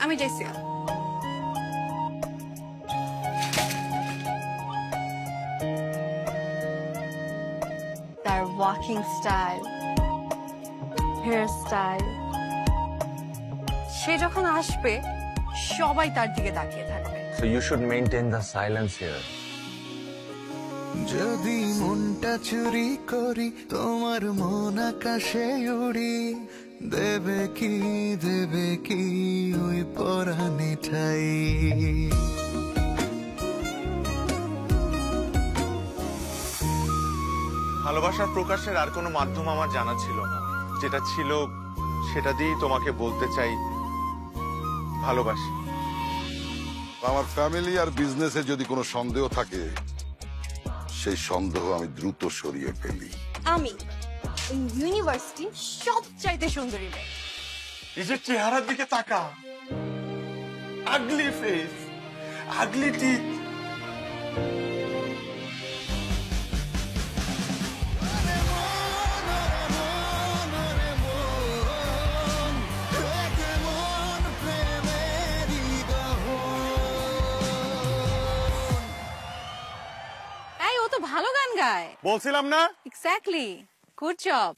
আমি যাইছি। তার ওয়াকিং স্টাইল, হেয়ার স্টাইল, সে যখন আসবে সবাই তার দিকে তাকিয়ে থাকবে। So you should maintain the silence here. যদি মনটা চুরি করি তোমার মন আকাশে উড়ি, দেবে কি ওই পরাণে ঠাই। ভালোবাসার প্রকাশের আর কোনো মাধ্যম আমার জানা ছিল না, যেটা ছিল সেটা দিয়েই তোমাকে বলতে চাই ভালোবাসি। আমার ফ্যামিলি আর বিজনেসে যদি কোনো সন্দেহ থাকে, সেই সন্দেহ আমি দ্রুত সরিয়ে ফেলি। আমি ইউনিভার্সিটি সবচাইতে সুন্দরী মেয়ে। নিজের চেহারার দিকে তাকা, আগলি ফেস, আগলি টিথ। এই ও তো ভালো গান গায়। বলছিলাম না? Exactly, good job.